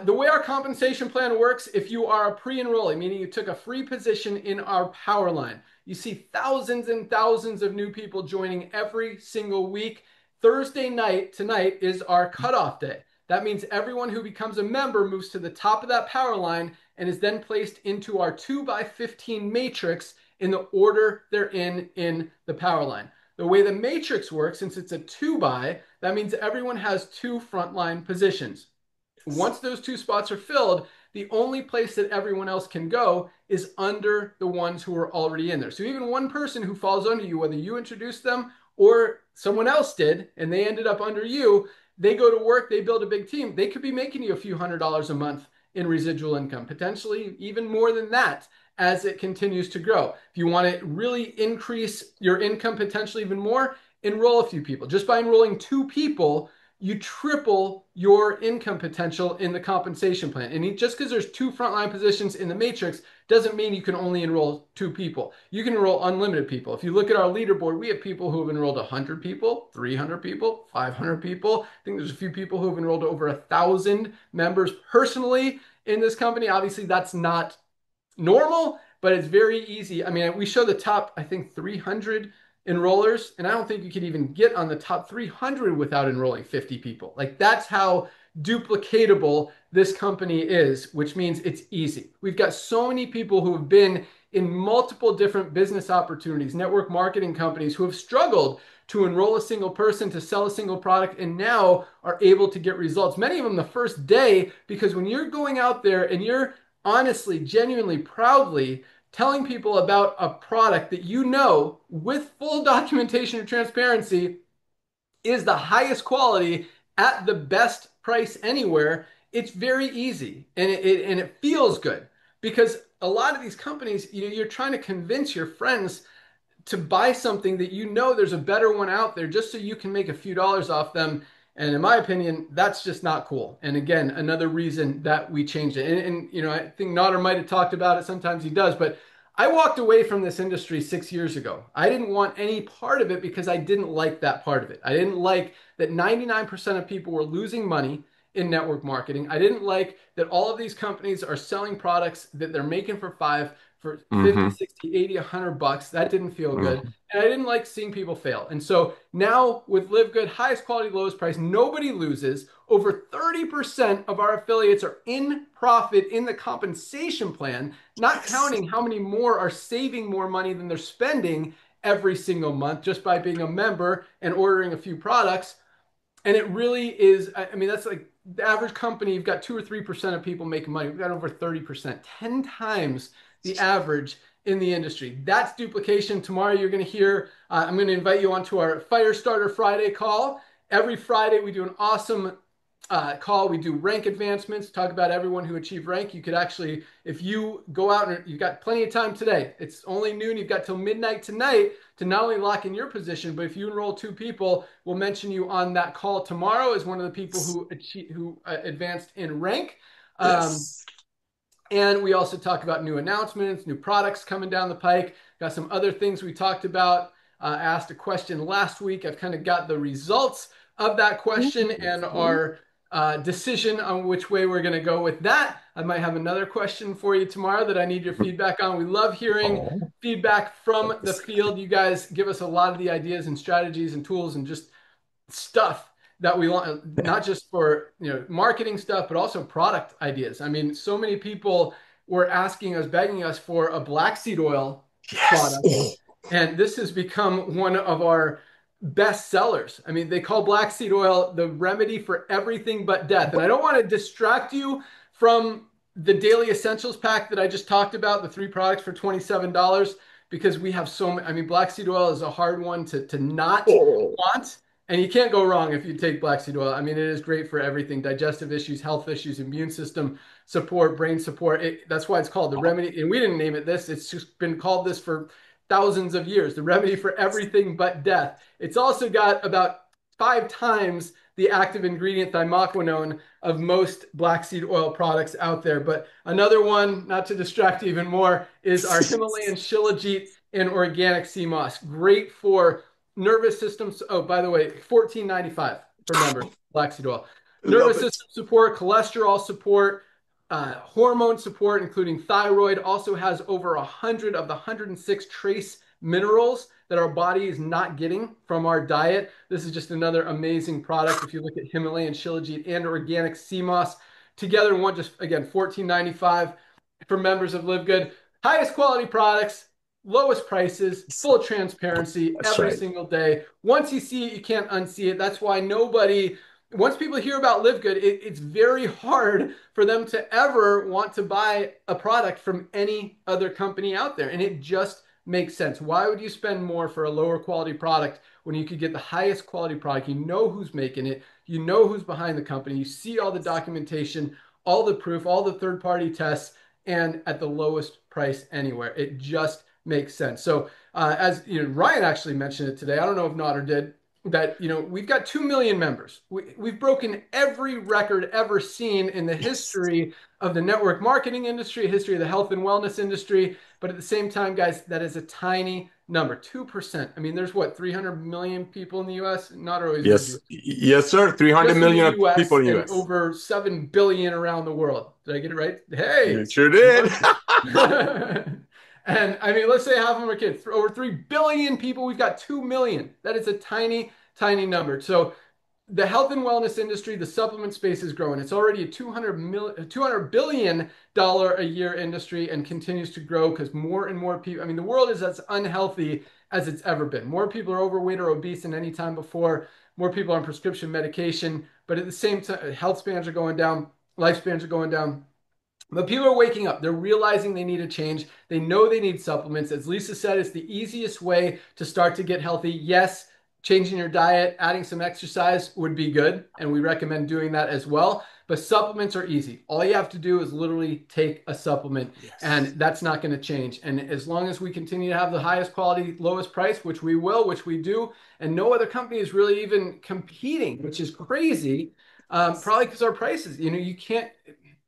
the way our compensation plan works, if you are a pre-enrollee, meaning you took a free position in our power line, you see thousands and thousands of new people joining every single week. Thursday night, tonight, is our cutoff day. That means everyone who becomes a member moves to the top of that power line and is then placed into our 2x15 matrix in the order they're in the power line. The way the matrix works, since it's a 2x, that means everyone has 2 frontline positions. Once those 2 spots are filled, the only place that everyone else can go is under the ones who are already in there. So even one person who falls under you, whether you introduced them or someone else did, and they ended up under you, they go to work, they build a big team. They could be making you a few $100s a month in residual income, potentially even more than that as it continues to grow. If you want to really increase your income potentially even more, enroll a few people. Just by enrolling 2 people, you triple your income potential in the compensation plan. And just because there's 2 frontline positions in the matrix doesn't mean you can only enroll 2 people. You can enroll unlimited people. If you look at our leaderboard, we have people who have enrolled 100 people, 300 people, 500 people. I think there's a few people who have enrolled over 1,000 members personally in this company. Obviously, that's not normal, but it's very easy. I mean, we show the top, I think, 300 enrollers, and I don't think you could even get on the top 300 without enrolling 50 people. Like, that's how duplicatable this company is, which means it's easy. We've got so many people who have been in multiple different business opportunities, network marketing companies, who have struggled to enroll a single person, to sell a single product, and now are able to get results. Many of them the first day, because when you're going out there and you're honestly, genuinely, proudly telling people about a product that you know with full documentation and transparency is the highest quality at the best price anywhere, it's very easy and it feels good, because a lot of these companies, you're trying to convince your friends to buy something that you know there's a better one out there just so you can make a few dollars off them. And in my opinion, that's just not cool. And again, another reason that we changed it. And I think Nader might have talked about it. Sometimes he does, but I walked away from this industry 6 years ago. I didn't want any part of it because I didn't like that part of it. I didn't like that 99% of people were losing money in network marketing. I didn't like that all of these companies are selling products that they're making for for 50, 60, 80, $100. That didn't feel good. And I didn't like seeing people fail. And so now with LiveGood, highest quality, lowest price, nobody loses. Over 30% of our affiliates are in profit in the compensation plan, not counting how many more are saving more money than they're spending every single month just by being a member and ordering a few products. And it really is, I mean, that's like the average company, you've got 2 or 3% of people making money. We've got over 30%, 10 times the average in the industry. That's duplication. Tomorrow you're going to hear, I'm going to invite you onto our Firestarter Friday call. Every Friday we do an awesome call. We do rank advancements, talk about everyone who achieved rank. You could actually, if you go out and you've got plenty of time today, it's only noon, you've got till midnight tonight to not only lock in your position, but if you enroll 2 people, we'll mention you on that call tomorrow as one of the people who advanced in rank. And we also talk about new announcements, new products coming down the pike. got some other things we talked about. I asked a question last week. I've kind of got the results of that question and our decision on which way we're going to go with that. I might have another question for you tomorrow that I need your feedback on. We love hearing feedback from the field. You guys give us a lot of the ideas and strategies and tools and just stuff that we want, not just for marketing stuff, but also product ideas. I mean, so many people were asking us, begging us for a black seed oil product, and this has become one of our best sellers. I mean, they call black seed oil the remedy for everything but death. And I don't want to distract you from the daily essentials pack that I just talked about, the 3 products for $27, because we have so many. I mean, black seed oil is a hard one to not want. And you can't go wrong if you take black seed oil. I mean, it is great for everything: digestive issues, health issues, immune system support, brain support. That's why it's called the remedy. And we didn't name it this. It's just been called this for thousands of years, the remedy for everything but death. It's also got about 5 times the active ingredient thymoquinone of most black seed oil products out there. But another one, not to distract you even more, is our Himalayan Shilajit and organic sea moss. Great for nervous systems. Oh, by the way, $14.95 per member, black seed oil. Nervous system support, cholesterol support, hormone support, including thyroid. Also has over 100 of the 106 trace minerals that our body is not getting from our diet. This is just another amazing product. If you look at Himalayan Shilajit and organic sea moss together in one, just again, $14.95 for members of Live Good. Highest quality products, lowest prices, full transparency every single day. Once you see it, you can't unsee it. That's why once people hear about Live Good, it's very hard for them to ever want to buy a product from any other company out there. And it just makes sense. Why would you spend more for a lower quality product when you could get the highest quality product? You know who's making it. You know who's behind the company. You see all the documentation, all the proof, all the third-party tests, and at the lowest price anywhere. It just makes sense. So as Ryan actually mentioned it today, I don't know if Nodder did, that we've got 2 million members. We've broken every record ever seen in the history of the network marketing industry, history of the health and wellness industry. But at the same time, guys, that is a tiny number, 2%. I mean, there's 300 million people in the US? Not always. Yes, sir. 300 million people in the US. Over 7 billion around the world. Did I get it right? Hey, you sure did. And I mean, let's say half of them are kids. For over 3 billion people, we've got 2 million. That is a tiny, tiny number. So the health and wellness industry, the supplement space is growing. It's already a $200 billion a year industry and continues to grow because more and more people, I mean, the world is as unhealthy as it's ever been. More people are overweight or obese than any time before. More people are on prescription medication. But at the same time, health spans are going down, lifespans are going down. But people are waking up. They're realizing they need a change. They know they need supplements. As Lisa said, it's the easiest way to start to get healthy. Yes, changing your diet, adding some exercise would be good, and we recommend doing that as well. But supplements are easy. All you have to do is literally take a supplement, and that's not going to change. And as long as we continue to have the highest quality, lowest price, which we will, which we do, and no other company is really even competing, which is crazy, probably because our prices, you can't,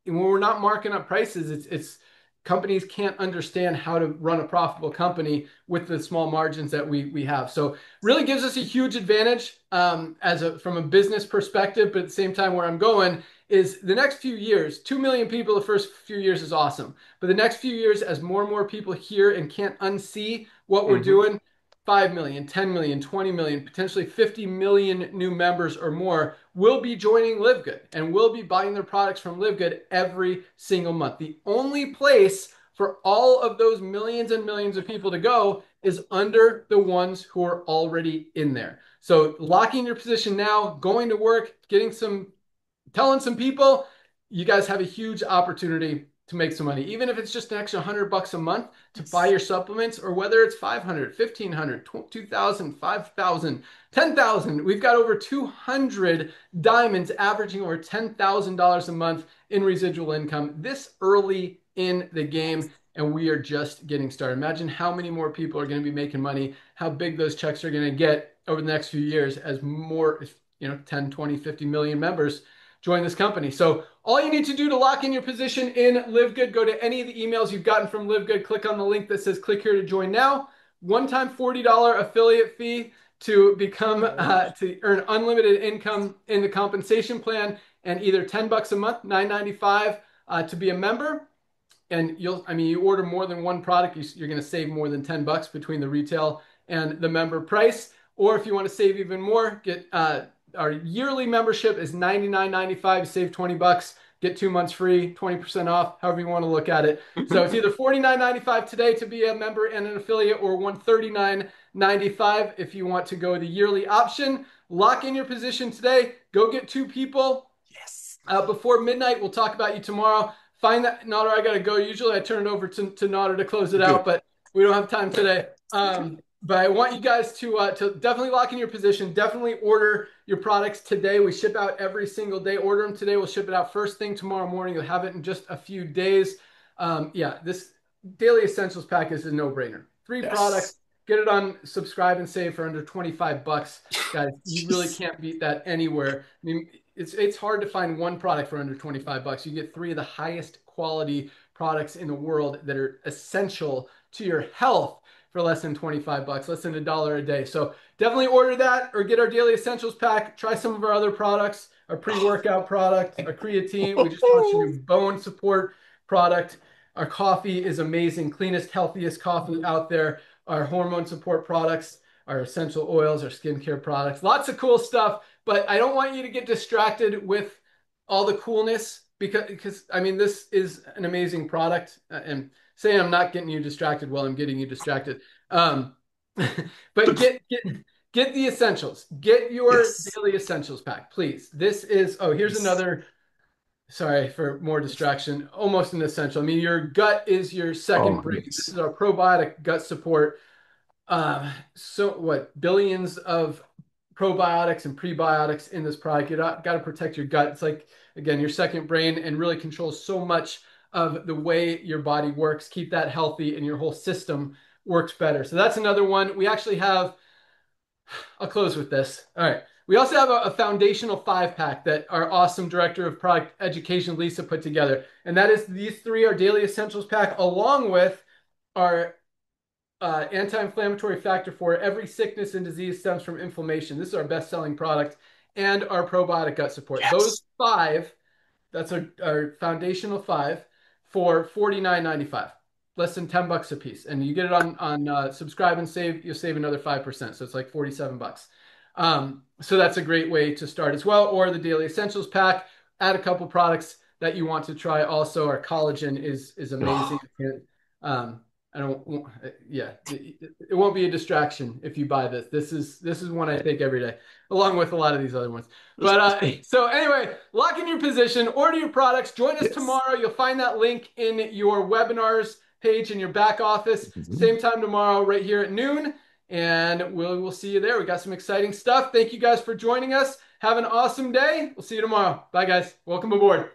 when we're not marking up prices, it's companies can't understand how to run a profitable company with the small margins that we have. So really gives us a huge advantage from a business perspective. But at the same time, where I'm going is the next few years, 2 million people the first few years is awesome. But the next few years, as more and more people hear and can't unsee what we're doing, 5 million, 10 million, 20 million, potentially 50 million new members or more will be joining Live Good and will be buying their products from Live Good every single month. The only place for all of those millions and millions of people to go is under the ones who are already in there. So locking your position now, going to work, telling some people, you guys have a huge opportunity to make some money, even if it's just an extra $100 a month to buy your supplements, or whether it's 500, 1,500, 2,000, 5,000, 10,000. We've got over 200 diamonds averaging over $10,000 a month in residual income this early in the game, and we are just getting started. Imagine how many more people are going to be making money, how big those checks are going to get over the next few years as more, 10, 20, 50 million members join this company. So all you need to do to lock in your position in LiveGood, go to any of the emails you've gotten from LiveGood, click on the link that says click here to join now. One-time $40 affiliate fee to become to earn unlimited income in the compensation plan, and either $10 a month, $9.95 to be a member. And you order more than one product, you're going to save more than $10 between the retail and the member price. Or if you want to save even more, get our yearly membership is $99.95. You save $20, get 2 months free, 20% off, however you want to look at it. So it's either $49.95 today to be a member and an affiliate, or $139.95 if you want to go the yearly option. Lock in your position today. Go get 2 people. Yes. Before midnight. We'll talk about you tomorrow. Find that, Nader, I got to go. Usually I turn it over to Nader to close it out, but we don't have time today. But I want you guys to definitely lock in your position. Definitely order your products today. We ship out every single day. Order them today. We'll ship it out first thing tomorrow morning. You'll have it in just a few days. Yeah, this Daily Essentials pack is a no-brainer. 3 products. Get it on subscribe and save for under $25, guys. You really can't beat that anywhere. I mean, it's hard to find one product for under $25. You get 3 of the highest quality products in the world that are essential to your health for less than $25, less than $1 a day. So definitely order that, or get our Daily Essentials pack. Try some of our other products, our pre-workout product, our creatine. We just launched a new bone support product. Our coffee is amazing, cleanest, healthiest coffee out there. Our hormone support products, our essential oils, our skincare products, lots of cool stuff. But I don't want you to get distracted with all the coolness, because I mean, this is an amazing product, and saying I'm not getting you distracted, well, I'm getting you distracted. But get the essentials. Get your Daily Essentials pack, please. This is, here's another, sorry for more distraction, almost an essential. I mean, your gut is your second brain. This is our probiotic gut support. Billions of probiotics and prebiotics in this product. You got to protect your gut. It's like, again, your second brain, and really controls so much of the way your body works. Keep that healthy and your whole system works better. So that's another one. We actually have, I'll close with this. All right. We also have a foundational 5-pack that our awesome director of product education, Lisa, put together. And that is these 3, our Daily Essentials pack, along with our anti-inflammatory factor for every sickness and disease stems from inflammation. This is our best-selling product, and our probiotic gut support. Yes. Those 5, that's our foundational 5 for $49.95, less than $10 a piece. And you get it on subscribe and save. You'll save another 5%, so it's like $47. So that's a great way to start as well. Or the Daily Essentials pack. Add a couple products that you want to try. Also, our collagen is amazing. It won't be a distraction if you buy this. This is one I take every day, along with a lot of these other ones. But so anyway, lock in your position, order your products, join us tomorrow. You'll find that link in your webinars page in your back office. Same time tomorrow, right here at noon, and we'll see you there. We got some exciting stuff. Thank you guys for joining us. Have an awesome day. We'll see you tomorrow. Bye, guys. Welcome aboard.